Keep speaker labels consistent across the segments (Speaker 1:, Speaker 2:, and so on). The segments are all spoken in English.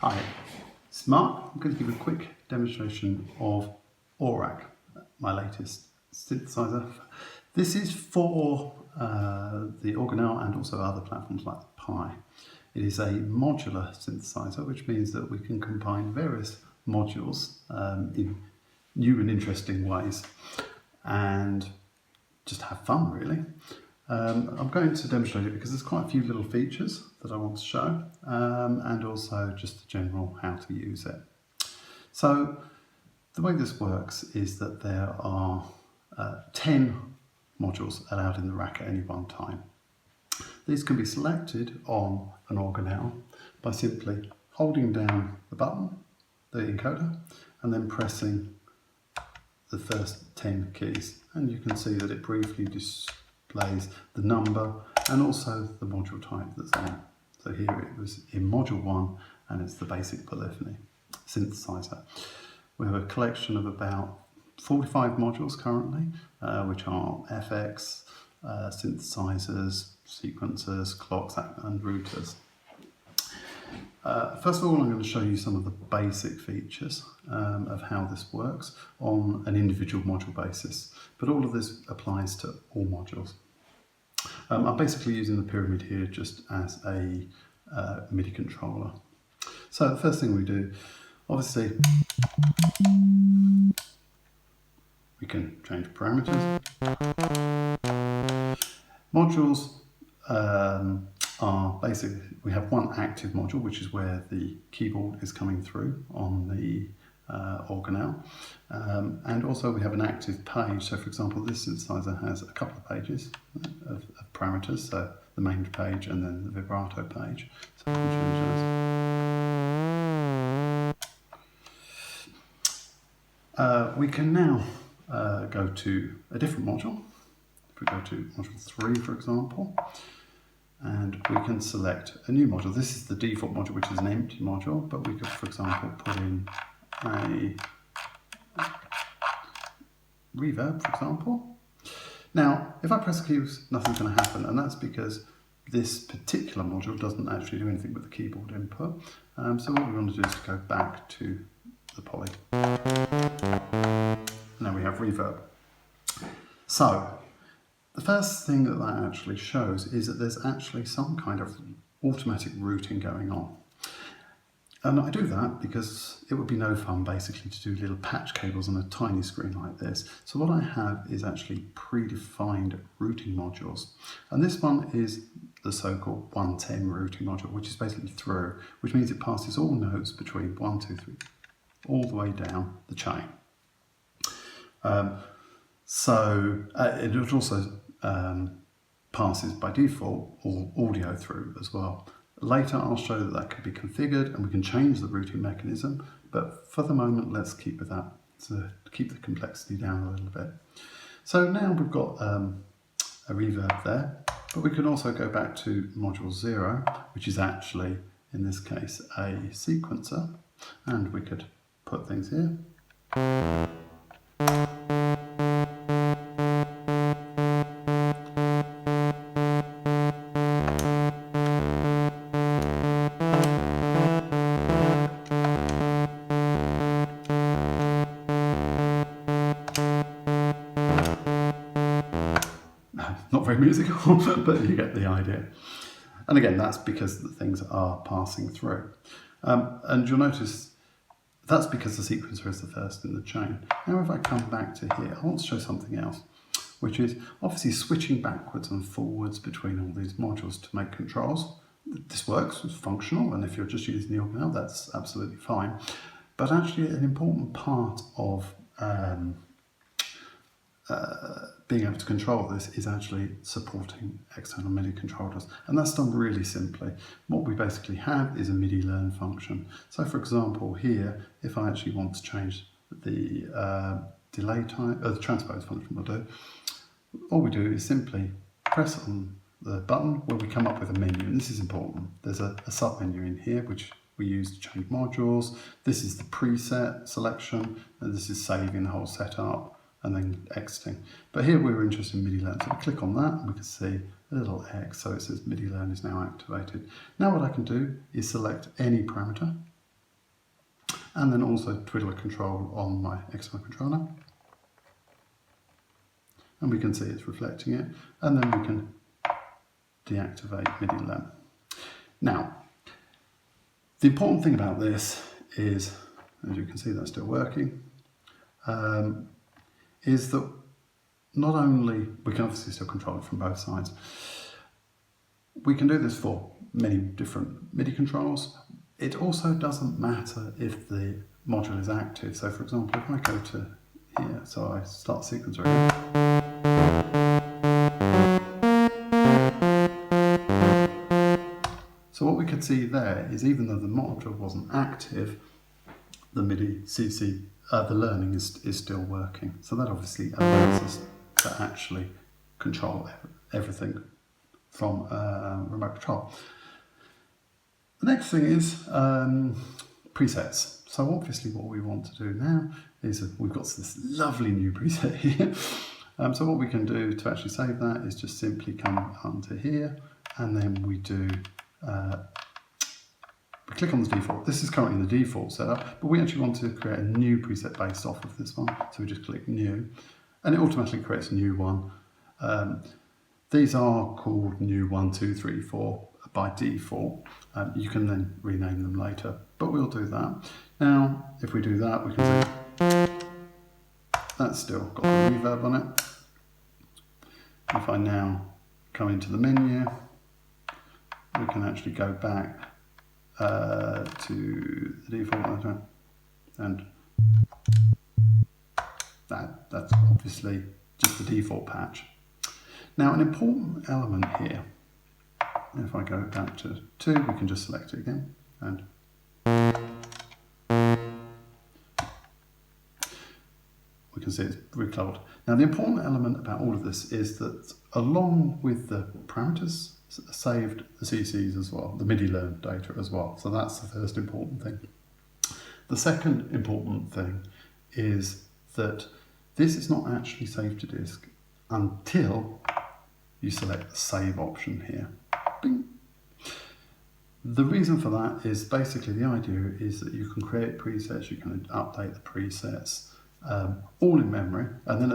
Speaker 1: Hi, it's Mark. I'm going to give a quick demonstration of Orac, my latest synthesizer. This is for the Organelle and also other platforms like the Pi. It is a modular synthesizer, which means that we can combine various modules in new and interesting ways and just have fun, really. I'm going to demonstrate it because there's quite a few little features that I want to show and also just the general how to use it. So the way this works is that there are 10 modules allowed in the rack at any one time. These can be selected on an organelle by simply holding down the button, the encoder, and then pressing the first 10 keys. And you can see that it briefly displays the number and also the module type that's on. So here it was in module 1 and it's the basic polyphony synthesizer. We have a collection of about 45 modules currently, which are FX, synthesizers, sequencers, clocks and routers. First of all, I'm going to show you some of the basic features of how this works on an individual module basis, but all of this applies to all modules. I'm basically using the pyramid here just as a MIDI controller. So the first thing we do, obviously, we can change parameters. Modules are basically, we have one active module, which is where the keyboard is coming through on the organelle, and also we have an active page. So for example, this synthesizer has a couple of pages of parameters, so the main page and then the vibrato page. So we can change those. We can now go to a different module. If we go to module 3, for example, and we can select a new module. This is the default module, which is an empty module, but we could, for example, put in a reverb, for example. Now, if I press the keys, nothing's going to happen, and that's because this particular module doesn't actually do anything with the keyboard input. So what we want to do is to go back to the poly. Now we have reverb. So the first thing that that actually shows is that there's actually some kind of automatic routing going on. And I do that because it would be no fun basically to do little patch cables on a tiny screen like this. So what I have is actually predefined routing modules. And this one is the so-called 110 routing module, which is basically through, which means it passes all notes between 1, 2, 3, all the way down the chain. It also passes by default all audio through as well. Later I'll show that that can be configured and we can change the routing mechanism, but for the moment let's keep with that to keep the complexity down a little bit. So now we've got a reverb there, but we can also go back to module 0, which is actually in this case a sequencer, and we could put things here. Not very musical, but you get the idea. And again, that's because the things are passing through. And you'll notice that's because the sequencer is the first in the chain. Now if I come back to here, I want to show something else, which is obviously switching backwards and forwards between all these modules to make controls. This works, it's functional, and if you're just using the organelle, that's absolutely fine. But actually an important part of being able to control this is actually supporting external MIDI controllers, and that's done really simply. What we basically have is a MIDI learn function. So for example here, if I actually want to change the delay time, the transpose function will do, all we do is simply press on the button where we come up with a menu, and this is important. There's a sub menu in here which we use to change modules. This is the preset selection, and this is saving the whole setup and then exiting. But here we're interested in MIDI learn, so we click on that and we can see a little X, so it says MIDI learn is now activated. Now what I can do is select any parameter, and then also twiddle a control on my external controller. And we can see it's reflecting it, and then we can deactivate MIDI learn. Now, the important thing about this is, as you can see that's still working, is that not only, we can obviously still control it from both sides, we can do this for many different MIDI controls. It also doesn't matter if the module is active. So for example, if I go to here, so I start the sequencer again. So what we could see there is even though the module wasn't active, the MIDI CC, the learning is still working. So that obviously allows us to actually control everything from remote control. The next thing is presets. So obviously what we want to do now is we've got this lovely new preset here. So what we can do to actually save that is just simply come onto here, and then we do we click on the default. This is currently the default setup, but we actually want to create a new preset based off of this one. So we just click new, and it automatically creates a new one. These are called new 1, 2, 3, 4 by default. You can then rename them later, but we'll do that. Now, if we do that, we can see that's still got the reverb on it. If I now come into the menu, we can actually go back to the default, and that's obviously just the default patch. Now, an important element here, if I go back to 2, we can just select it again, and we can see it's recolored. Now, the important element about all of this is that along with the parameters, saved the CCs as well, the MIDI learn data as well. So that's the first important thing. The second important thing is that this is not actually saved to disk until you select the save option here. Bing. The reason for that is basically the idea is that you can create presets, you can update the presets, all in memory, and then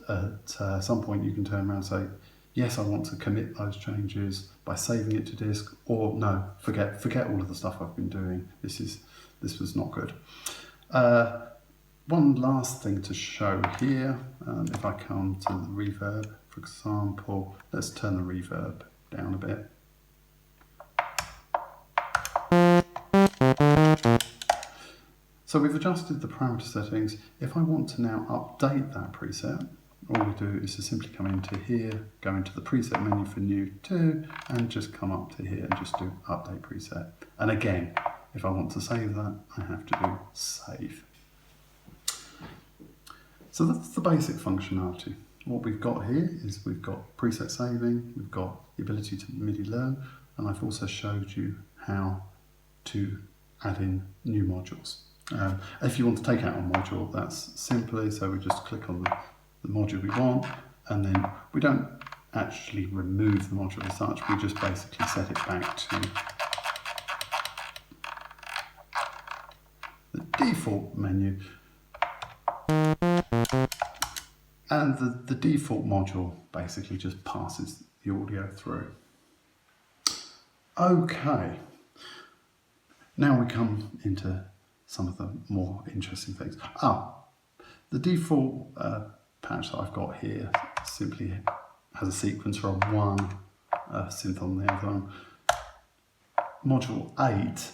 Speaker 1: at some point you can turn around and say, yes, I want to commit those changes by saving it to disk, or no, forget all of the stuff I've been doing. This was not good. One last thing to show here, if I come to the reverb, for example, let's turn the reverb down a bit. So we've adjusted the parameter settings. If I want to now update that preset, all we do is to simply come into here, go into the preset menu for new 2, and just come up to here and just do update preset. And again, if I want to save that, I have to do save. So that's the basic functionality. What we've got here is we've got preset saving, we've got the ability to MIDI learn, and I've also showed you how to add in new modules. If you want to take out a module, that's simply, so we just click on the module we want, and then we don't actually remove the module as such, we just basically set it back to the default menu, and the default module basically just passes the audio through. Okay, now we come into some of the more interesting things. The default patch that I've got here simply has a sequencer on one, synth on the other one. Module 8,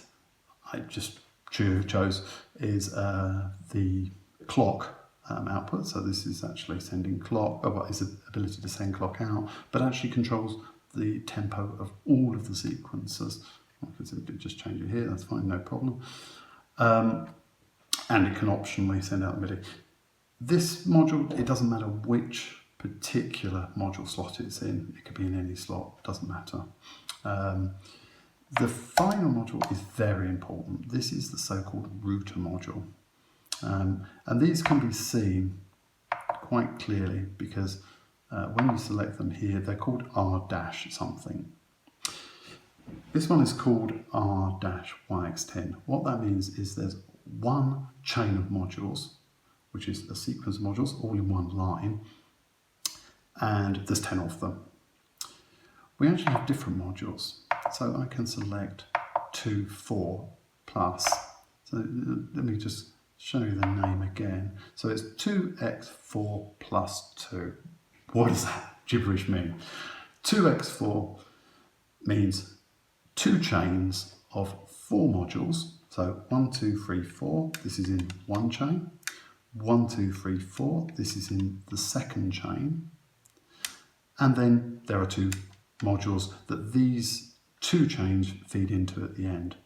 Speaker 1: I just chose, is the clock output. So this is actually sending clock, it's the ability to send clock out, but actually controls the tempo of all of the sequences. I can simply just change it here, that's fine, no problem. And it can optionally send out the MIDI. This module, it doesn't matter which particular module slot it's in, it could be in any slot, doesn't matter. The final module is very important. This is the so-called router module. And these can be seen quite clearly because when you select them here, they're called R-something. This one is called R-YX10. What that means is there's one chain of modules, which is a sequence of modules all in one line, and there's 10 of them. We actually have different modules, so I can select 2, 4 plus. So let me just show you the name again. So it's 2x4 plus 2. What does that gibberish mean? 2x4 means 2 chains of 4 modules. So 1, 2, 3, 4, this is in one chain. 1, 2, 3, 4, this is in the second chain. And then there are 2 modules that these 2 chains feed into at the end.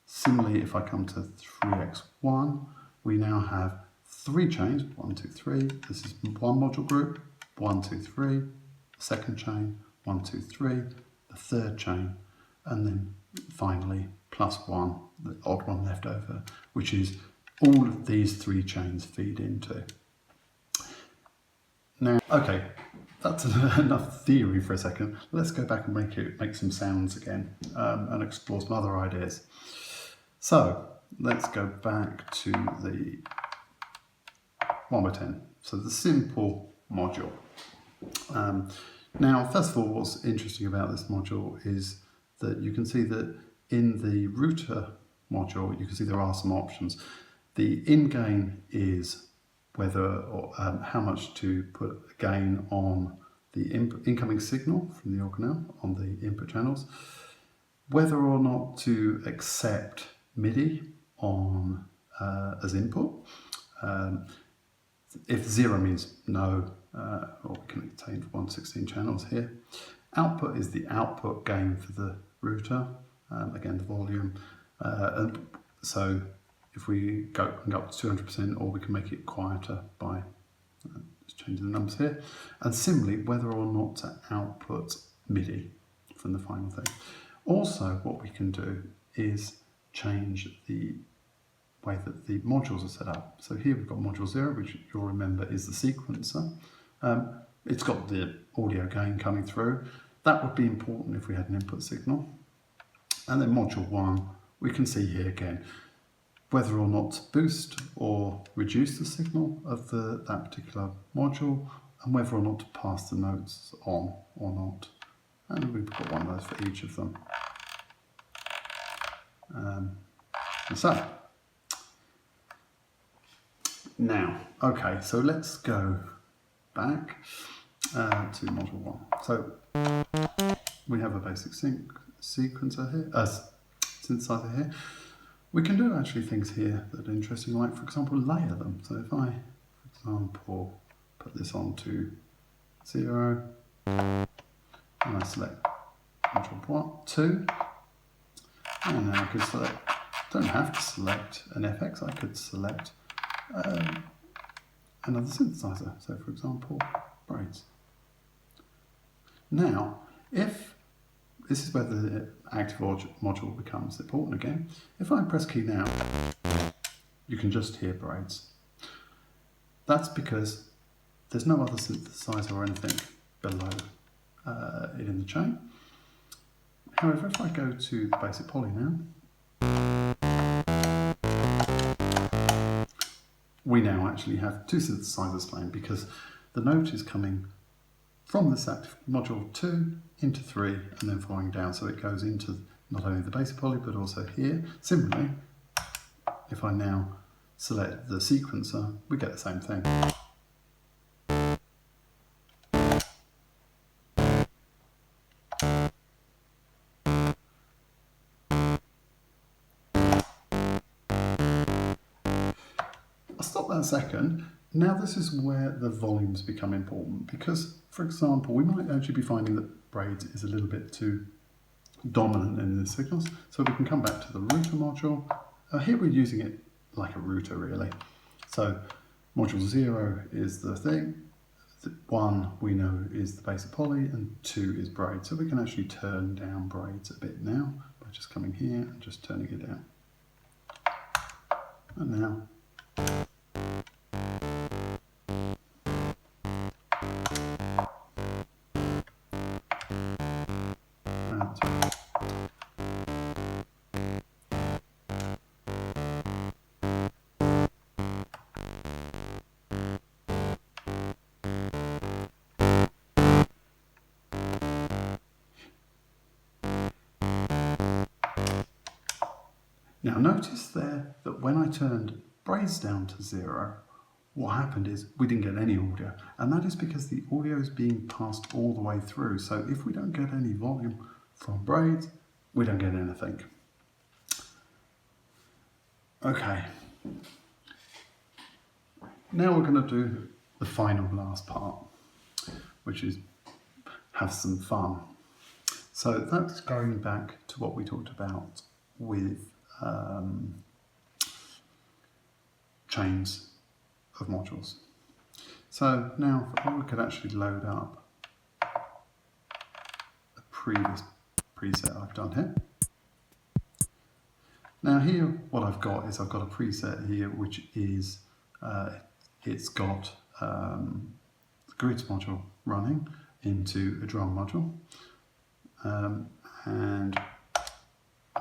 Speaker 1: Similarly, if I come to 3x1, we now have 3 chains, 1, 2, 3. This is one module group, 1, 2, 3, second chain, 1, 2, 3, the third chain, and then finally plus 1, the odd one left over, which is all of these 3 chains feed into. Now, okay, that's enough theory for a second. Let's go back and make some sounds again and explore some other ideas. So let's go back to the 1x10. So the simple module. Now, first of all, what's interesting about this module is that you can see that in the router module, you can see there are some options. The in-gain is whether or how much to put a gain on the incoming signal from the organelle on the input channels, whether or not to accept MIDI on as input. If 0 means no, or we can obtain 116 channels here. Output is the output gain for the router, again the volume. And so if we go up to 200%, or we can make it quieter by just changing the numbers here. And similarly, whether or not to output MIDI from the final thing. Also, what we can do is change the way that the modules are set up. So here we've got module 0, which you'll remember is the sequencer. It's got the audio gain coming through. That would be important if we had an input signal. And then module 1, we can see here again whether or not to boost or reduce the signal of that particular module, and whether or not to pass the notes on or not. And we've got one of those for each of them. So, now, okay, so let's go back to module 1. So we have a basic sequencer here, synthesizer here. We can do actually things here that are interesting, like for example layer them. So if I, for example, put this onto 0, and I select module 2, and now I could select, don't have to select an FX, I could select another synthesizer. So for example, braids. Now, if this is where the active module becomes important again. If I press key now, you can just hear braids. That's because there's no other synthesizer or anything below it in the chain. However, if I go to the basic poly now, we now actually have 2 synthesizers playing, because the note is coming from this active module 2 into 3 and then following down, so it goes into not only the basic poly but also here. Similarly, if I now select the sequencer, we get the same thing. I'll stop that a second. Now this is where the volumes become important, because, for example, we might actually be finding that braids is a little bit too dominant in the signals. So we can come back to the router module. Here we're using it like a router really. So module 0 is the thing, 1 we know is the basic poly, and 2 is braid. So we can actually turn down braids a bit now by just coming here and just turning it down. And now Now notice there that when I turned braids down to 0, what happened is we didn't get any audio, and that is because the audio is being passed all the way through. So if we don't get any volume from braids, we don't get anything. Okay, now we're going to do the final last part, which is have some fun. So that's going back to what we talked about with chains of modules. So now we could actually load up a previous preset I've done here. Now here what I've got is I've got a preset here which is it's got the grids module running into a drum module, and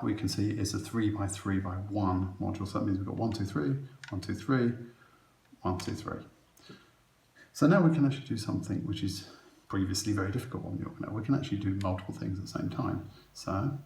Speaker 1: we can see it's a 3x3x1 module, so that means we've got 1, 2, 3, 1, 2, 3, 1, 2, 3. So now we can actually do something which is previously very difficult on the Organelle. We can actually do multiple things at the same time. So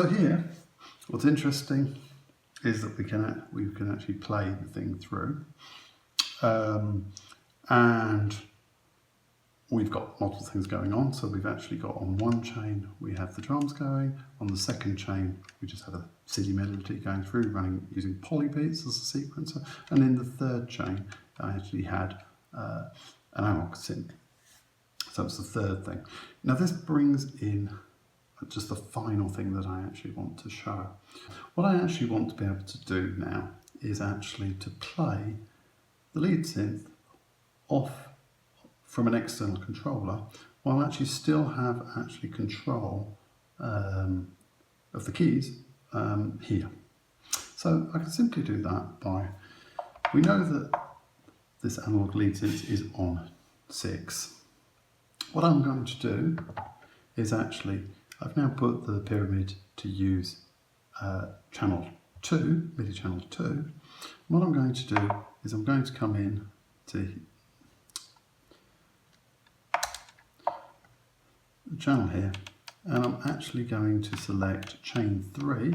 Speaker 1: here, what's interesting is that we can actually play the thing through, and we've got multiple things going on. So we've actually got on one chain we have the drums going, on the second chain we just have a silly melody going through, running using polybeats as a sequencer, and in the third chain I actually had an analog synth. So it's the third thing. Now this brings in just the final thing that I actually want to show. What I actually want to be able to do now is actually to play the lead synth off from an external controller while actually still have control of the keys here. So I can simply do that by, we know that this analog lead synth is on 6. What I'm going to do is actually, I've now put the pyramid to use channel 2, MIDI channel 2. What I'm going to do is I'm going to come in to the channel here, and I'm actually going to select chain 3,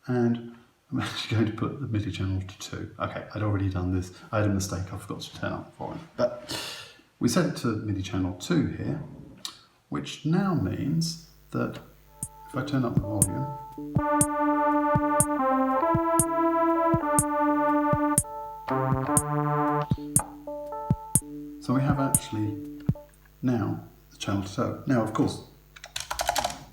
Speaker 1: and I'm actually going to put the MIDI channel to 2. Okay, I'd already done this. I had a mistake I forgot to turn up for it. But we set it to MIDI channel 2 here, which now means that if I turn up the volume, so we have actually now the channel to 2. Now, of course,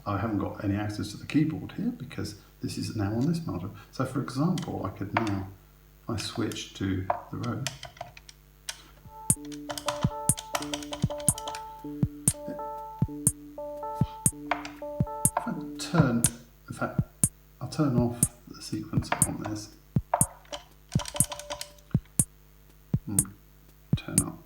Speaker 1: I haven't got any access to the keyboard here because this is now on this module. So for example, I could now, if I switch to the row, in fact, I'll turn off the sequencer on this. Turn up.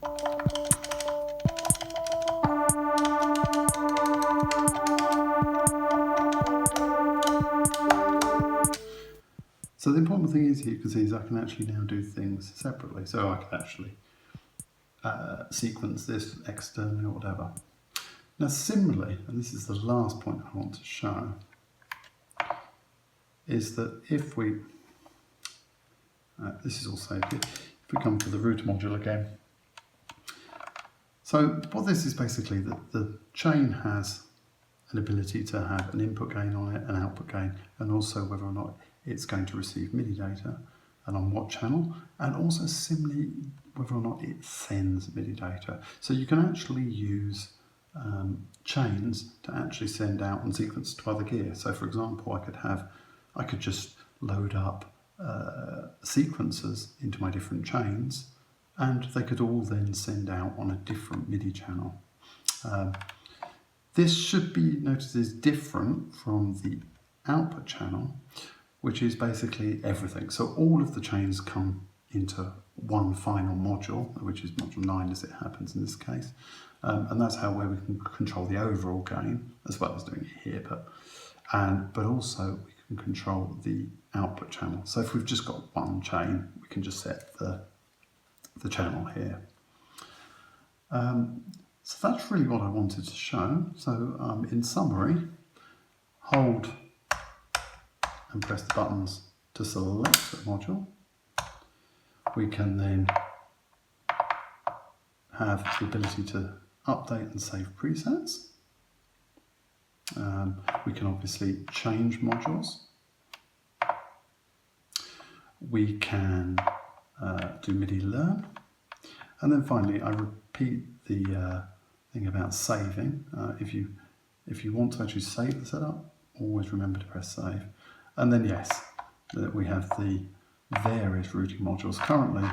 Speaker 1: So the important thing is, you can see, is I can actually now do things separately. So I can actually sequence this externally or whatever. Now similarly, and this is the last point I want to show, is that if we, this is all saved here, if we come to the root module again. So what this is basically, that the chain has an ability to have an input gain on it, an output gain, and also whether or not it's going to receive MIDI data and on what channel, and also similarly whether or not it sends MIDI data. So you can actually use chains to actually send out and sequence to other gear. So for example, I could just load up sequencers into my different chains and they could all then send out on a different MIDI channel. This should be noticed as different from the output channel, which is basically everything. So all of the chains come into one final module, which is module 9 as it happens in this case. And that's where we can control the overall gain, as well as doing it here, but also we can control the output channel. So if we've just got one chain, we can just set the channel here. So that's really what I wanted to show. So in summary, hold and press the buttons to select a module. We can then have the ability to update and save presets. We can obviously change modules. We can do MIDI learn. And then finally, I repeat the thing about saving. If you want to actually save the setup, always remember to press save. And then yes, we have the various routing modules. Currently,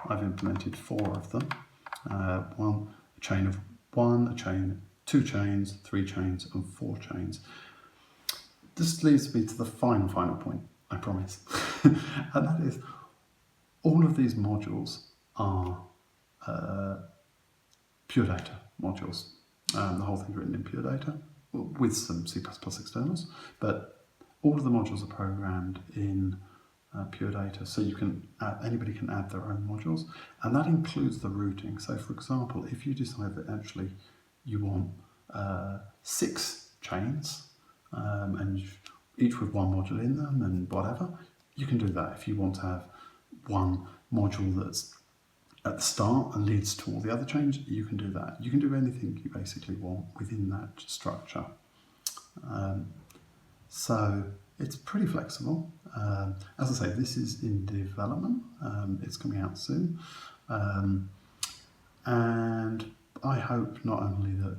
Speaker 1: I've implemented 4 of them. A chain of 1, 2 chains, 3 chains, and 4 chains. This leads me to the final point, I promise. And that is, all of these modules are pure data modules. The whole thing's written in pure data with some C++ externals, but all of the modules are programmed in pure data, so you can anybody can add their own modules, and that includes the routing. So for example, if you decide that actually you want 6 chains and each with one module in them and whatever, you can do that. If you want to have one module that's at the start and leads to all the other chains, you can do that. You can do anything you basically want within that structure. So it's pretty flexible. As I say, this is in development. It's coming out soon. And I hope not only that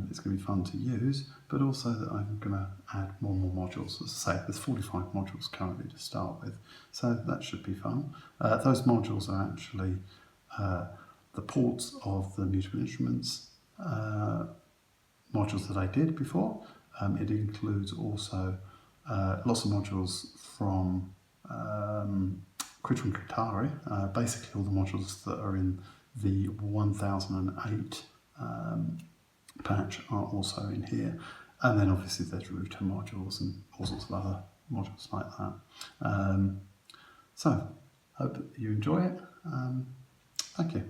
Speaker 1: it's going to be fun to use, but also that I'm going to add more and more modules. As I say, there's 45 modules currently to start with, so that should be fun. Those modules are actually the ports of the musical instruments modules that I did before. It includes also lots of modules from Critter and Katari, basically all the modules that are in the 1008 patch are also in here. And then obviously there's router modules and all sorts of other modules like that. So, hope you enjoy it. Thank you.